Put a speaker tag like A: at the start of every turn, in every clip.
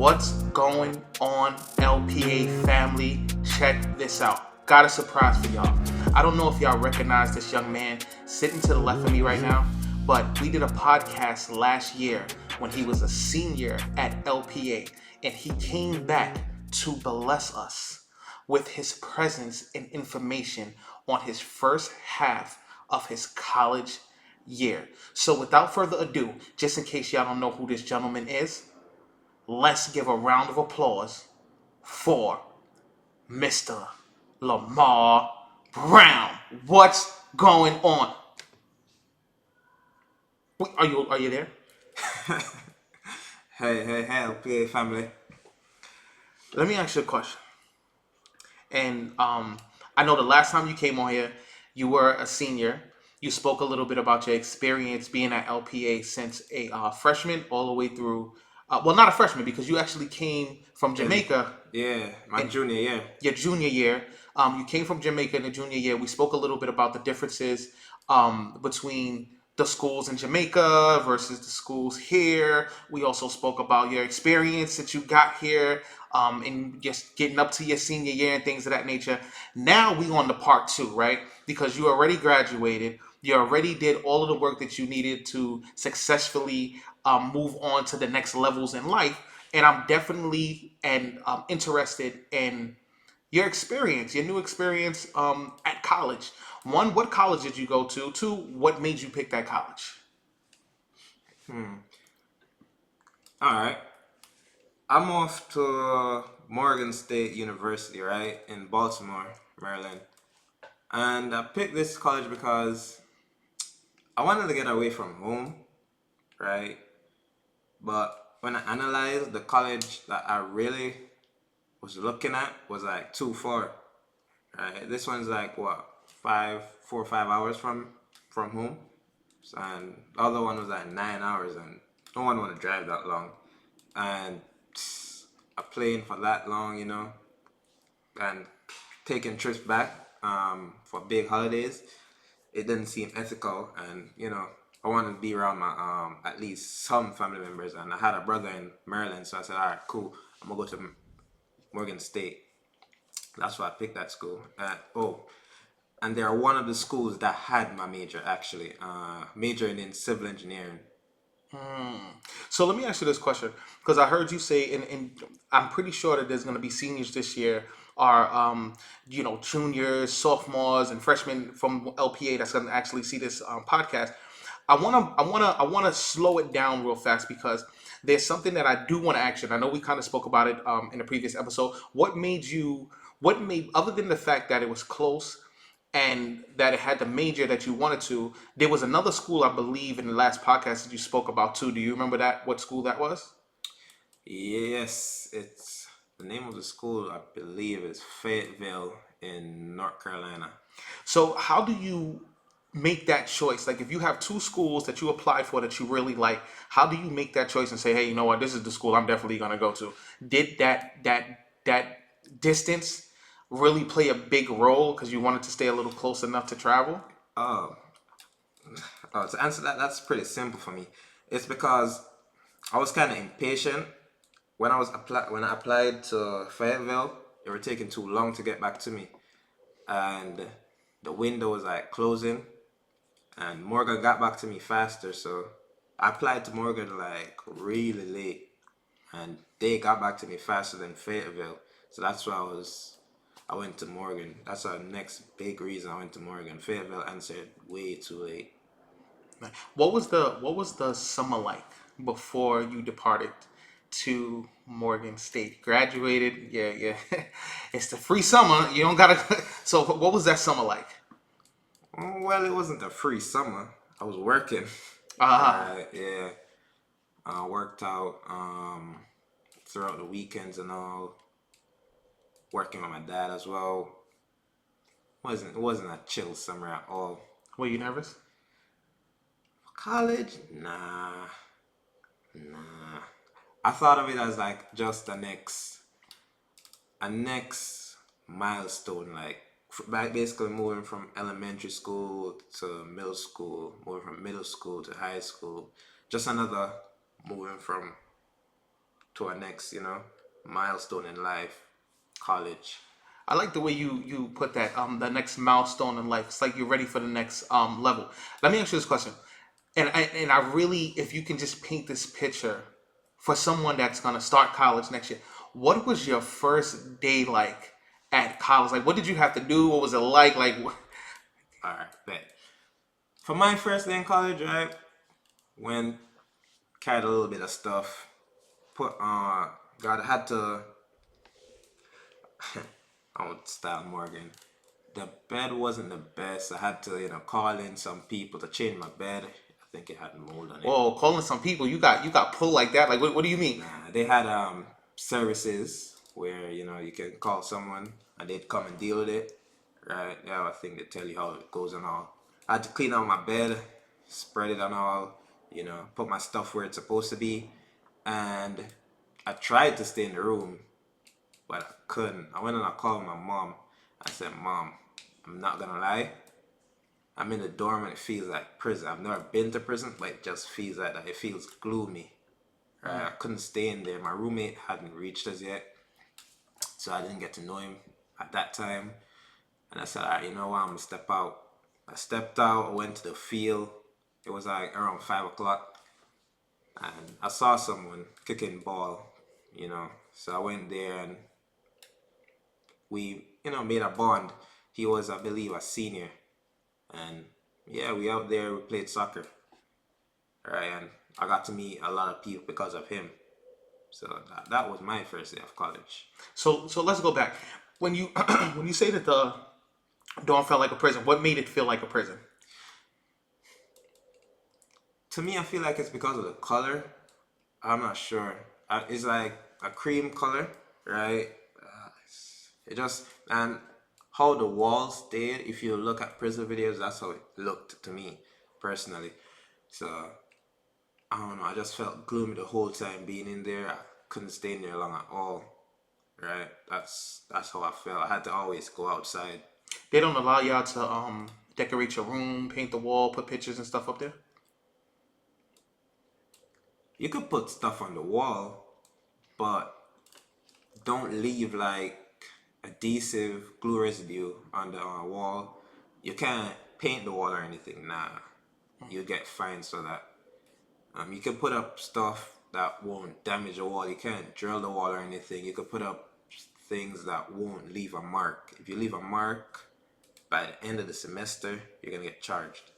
A: What's going on, LPA family? Check this out. Got a surprise for y'all. I don't know if y'all recognize this young man sitting to the left of me right now, but we did a podcast last year when he was a senior at LPA, and he came back to bless us with his presence and information on his first half of his college year. So without further ado, just in case y'all don't know who this gentleman is, let's give a round of applause for Mr. Lamar Brown. What's going on? Are you there?
B: Hey, LPA family.
A: Let me ask you a question. And I know the last time you came on here, you were a senior. You spoke a little bit about your experience being at LPA since a freshman all the way through. Well, not a freshman because you actually came from Jamaica.
B: My junior year.
A: Your junior year. You came from Jamaica in the junior year. We spoke a little bit about the differences between the schools in Jamaica versus the schools here. We also spoke about your experience that you got here and just getting up to your senior year and things of that nature. Now we on the part two, right? Because you already graduated. You already did all of the work that you needed to successfully move on to the next levels in life. And I'm definitely interested in your experience, your new experience at college. One, what college did you go to? Two, what made you pick that college?
B: All right. I'm off to Morgan State University, right, in Baltimore, Maryland. And I picked this college because I wanted to get away from home, right? But when I analyzed the college that I really was looking at was like too far, right? This one's like what, 4 or 5 hours from home. And the other one was like 9 hours, and no one want to drive that long. And a plane for that long, and taking trips back for big holidays, it didn't seem ethical. And I wanted to be around my at least some family members, and I had a brother in Maryland, so I said, all right, cool, I'm gonna go to Morgan State. That's why I picked that school. And they're one of the schools that had my major actually, majoring in civil engineering.
A: So let me ask you this question because I heard you say, and I'm pretty sure that there's going to be seniors this year, are juniors, sophomores, and freshmen from LPA that's going to actually see this podcast. I wanna slow it down real fast because there's something that I do want to ask you. And I know we kind of spoke about it in the previous episode. What made, other than the fact that it was close and that it had the major that you wanted to, there was another school I believe in the last podcast that you spoke about too. Do you remember that? What school that was?
B: Yes, it's the name of the school, I believe, is Fayetteville in North Carolina.
A: So how do you make that choice? Like if you have two schools that you apply for that you really like, how do you make that choice and say, hey, you know what, this is the school I'm definitely gonna go to? Did that distance really play a big role because you wanted to stay a little close enough to travel?
B: Oh, to answer that, that's pretty simple for me. It's because I was kind of impatient when when I applied to Fayetteville. It were taking too long to get back to me, and the window was like closing. And Morgan got back to me faster, so I applied to Morgan like really late, and they got back to me faster than Fayetteville. So that's why I went to Morgan. That's the next big reason I went to Morgan. Fayetteville answered way too late.
A: What was the summer like before you departed to Morgan State? Graduated, yeah. It's the free summer. You don't gotta. So what was that summer like?
B: Well, it wasn't a free summer. I was working.
A: Ah,
B: Yeah. I worked out throughout the weekends and all. Working with my dad as well. It wasn't a chill summer at all.
A: were you nervous?
B: College? Nah. I thought of it as like just a next milestone, like basically moving from elementary school to middle school, moving from middle school to high school, just another moving from to our next, milestone in life, college.
A: I like the way you put that. The next milestone in life. It's like you're ready for the next level. Let me ask you this question, and I really, if you can just paint this picture for someone that's gonna start college next year, what was your first day like at college? Like, what did you have to do? What was it like? Like,
B: All right, bet. For my first day in college, right, when carried a little bit of stuff, God had to. I would style Morgan. The bed wasn't the best. I had to, call in some people to change my bed. I think it had mold on it.
A: whoa, calling some people, you got pulled like that? Like, what do you mean?
B: They had services where you can call someone and they'd come and deal with it. Right? Yeah, I think they tell you how it goes and all. I had to clean out my bed, spread it and all. Put my stuff where it's supposed to be, and I tried to stay in the room, but I couldn't. I went and I called my mom. I said, "Mom, I'm not gonna lie. I'm in the dorm and it feels like prison. I've never been to prison, but it just feels like that. It feels gloomy. Right? I couldn't stay in there. My roommate hadn't reached us yet, so I didn't get to know him at that time. And I said, all right, you know what? I'm gonna step out. I stepped out. I went to the field. It was like around 5 o'clock, and I saw someone kicking ball. So I went there and we, made a bond. He was, I believe, a senior, and yeah, we out there. We played soccer, right? And I got to meet a lot of people because of him. So that was my first day of college.
A: So let's go back. When you when you say that the dorm felt like a prison, what made it feel like a prison?
B: To me, I feel like it's because of the color. I'm not sure. It's like a cream color, right? It just, and how the walls stayed. If you look at prison videos, that's how it looked to me personally. So I don't know. I just felt gloomy the whole time being in there. I couldn't stay in there long at all. Right? That's how I felt. I had to always go outside.
A: They don't allow y'all to decorate your room, paint the wall, put pictures and stuff up there.
B: You could put stuff on the wall, but don't leave like adhesive glue residue on the wall. You can't paint the wall or anything. Nah, you get fines for that. You can put up stuff that won't damage the wall. You can't drill the wall or anything. You could put up things that won't leave a mark. If you leave a mark by the end of the semester, you're gonna get charged.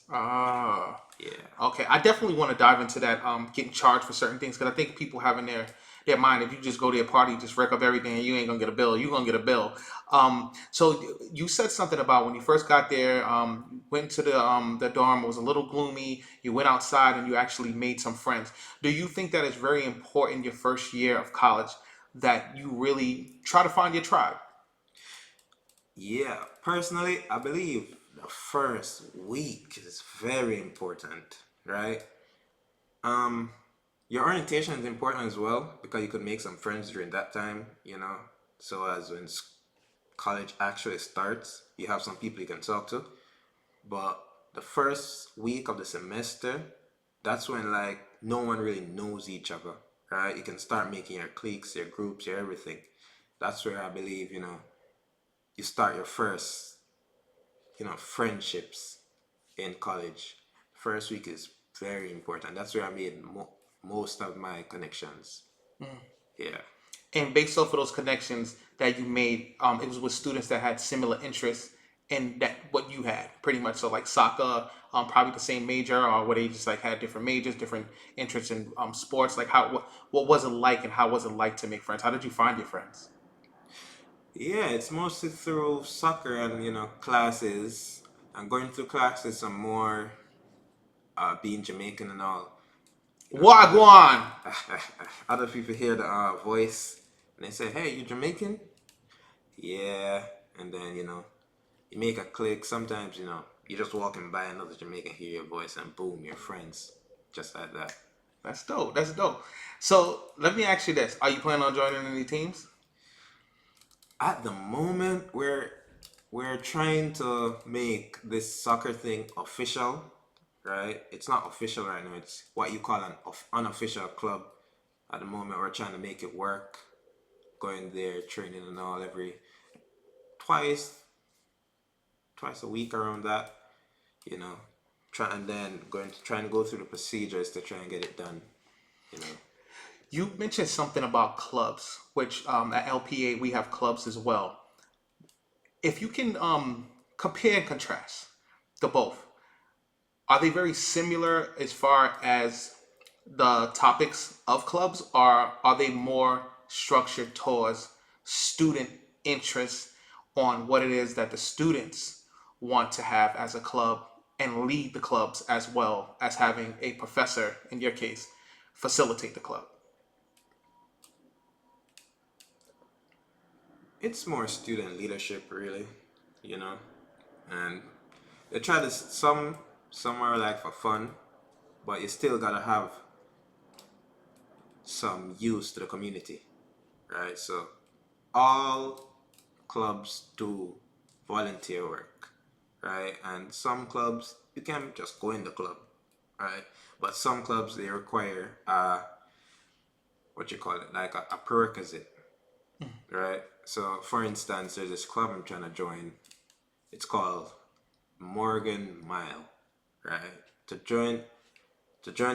A: Ah,
B: Yeah.
A: okay. I definitely want to dive into that. Getting charged for certain things because I think people have in their mind if you just go to a party, just wreck up everything, and you ain't gonna get a bill. You gonna get a bill. So you said something about when you first got there. Went to the dorm. It was a little gloomy. You went outside and you actually made some friends. Do you think that it's very important your first year of college that you really try to find your tribe?
B: Yeah, personally, I believe the first week is very important, right? Um, your orientation is important as well because you could make some friends during that time. So as when college actually starts, you have some people you can talk to. But the first week of the semester, that's when like no one really knows each other, right? You can start making your cliques, your groups, your everything. That's where I believe, you start your first, friendships in college. First week is very important. That's where I made most of my connections. Yeah.
A: And based off of those connections that you made, it was with students that had similar interests in that what you had, pretty much. So like soccer, probably the same major, or where they just like had different majors, different interests in sports. Like what was it like, and how was it like to make friends? How did you find your friends?
B: Yeah, it's mostly through soccer and, classes. And going through classes, I'm more being Jamaican and all. Other
A: Wagwan.
B: other people hear the voice and they say, "Hey, you Jamaican?" Yeah, and then you make a click. Sometimes you're just walking by another Jamaican, hear your voice, and boom, you're friends, just like that.
A: That's dope. That's dope. So let me ask you this: are you planning on joining any teams?
B: At the moment, we're trying to make this soccer thing official, right? It's not official right now. It's what you call an unofficial club. At the moment, we're trying to make it work. Going there, training and all every twice, twice a week around that. You know, and then trying to go through the procedures to try and get it done. You know.
A: You mentioned something about clubs, which at LPA we have clubs as well. If you can compare and contrast the both, are they very similar as far as the topics of clubs, or are they more structured towards student interest on what it is that the students want to have as a club and lead the clubs as well as having a professor, in your case, facilitate the club?
B: It's more student leadership, really, you know, and they try to some are like for fun, but you still gotta have some use to the community, right? So all clubs do volunteer work, right? And some clubs you can just go in the club, right? But some clubs they require what you call it, like a prerequisite, right? So for instance, there's this club I'm trying to join. It's called Morgan Mile, right? To join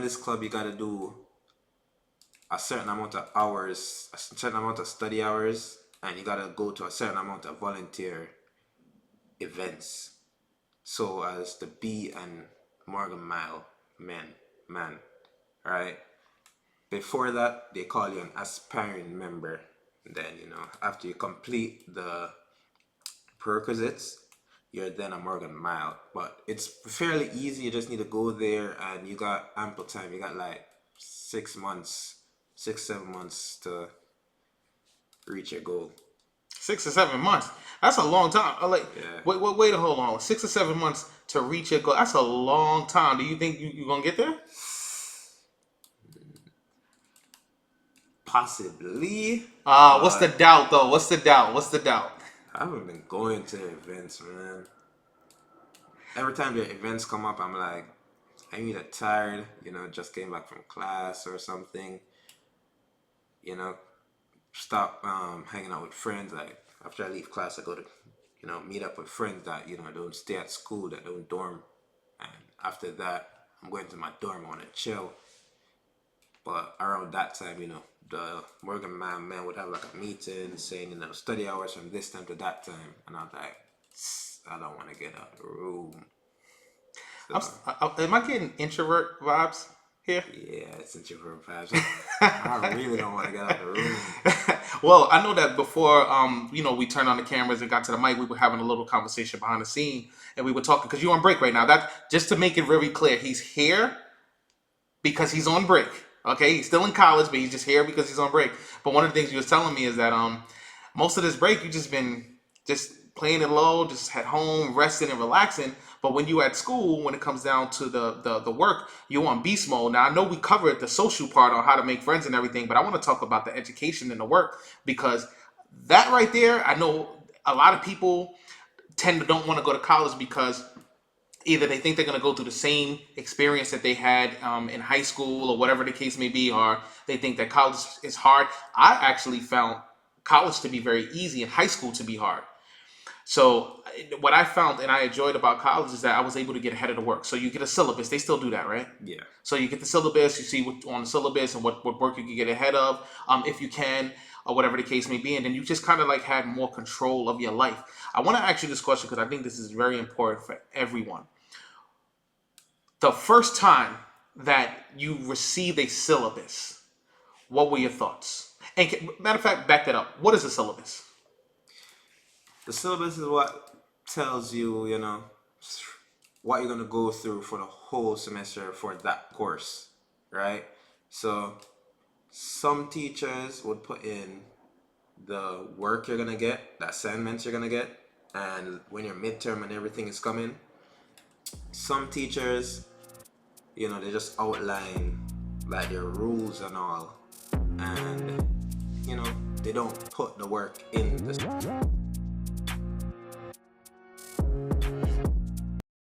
B: this club, you gotta do a certain amount of hours, a certain amount of study hours, and you gotta go to a certain amount of volunteer events. So as the B and Morgan Mile man, right? Before that, they call you an aspiring member. Then after you complete the prerequisites, you're then a Morgan Mile. But it's fairly easy. You just need to go there, and you got ample time. You got like 6 months, 7 months to reach your goal.
A: 6 or 7 months. That's a long time.
B: Yeah.
A: Wait, hold on. 6 or 7 months to reach your goal. That's a long time. Do you think you're gonna get there?
B: Possibly.
A: What's the doubt though? What's the doubt?
B: I haven't been going to events, man. Every time the events come up, I'm like, I'm either tired, just came back from class or something, stop hanging out with friends. Like after I leave class, I go to, meet up with friends that, don't stay at school, that don't dorm. And after that, I'm going to my dorm, I want to chill. But around that time, the Morgan man would have like a meeting saying, study hours from this time to that time. And I was like, I don't want to get out of the room. So,
A: am I getting introvert vibes here?
B: Yeah, it's introvert vibes. I really don't want to get out of the room.
A: Well, I know that before, we turned on the cameras and got to the mic, we were having a little conversation behind the scene, and we were talking, because you're on break right now. That, just to make it very clear, he's here because he's on break. Okay, he's still in college, but he's just here because he's on break. But one of the things you was telling me is that most of this break you just been just playing it low, just at home, resting and relaxing. But when you at school, when it comes down to the work, you're on beast mode. Now I know we covered the social part on how to make friends and everything, but I want to talk about the education and the work, because that right there, I know a lot of people don't want to go to college because either they think they're going to go through the same experience that they had in high school or whatever the case may be, or they think that college is hard. I actually found college to be very easy and high school to be hard. So what I found and I enjoyed about college is that I was able to get ahead of the work. So you get a syllabus. They still do that, right?
B: Yeah.
A: So you get the syllabus, you see what on the syllabus and what work you can get ahead of, if you can, or whatever the case may be. And then you just kind of like had more control of your life. I want to ask you this question because I think this is very important for everyone. The first time that you received a syllabus, what were your thoughts? And matter of fact, back that up. What is a syllabus?
B: The syllabus is what tells you, what you're going to go through for the whole semester for that course, right? So some teachers would put in the work you're going to get, the assignments you're going to get, and when your midterm and everything is coming. Some teachers, they just outline like their rules and all, and they don't put the work in the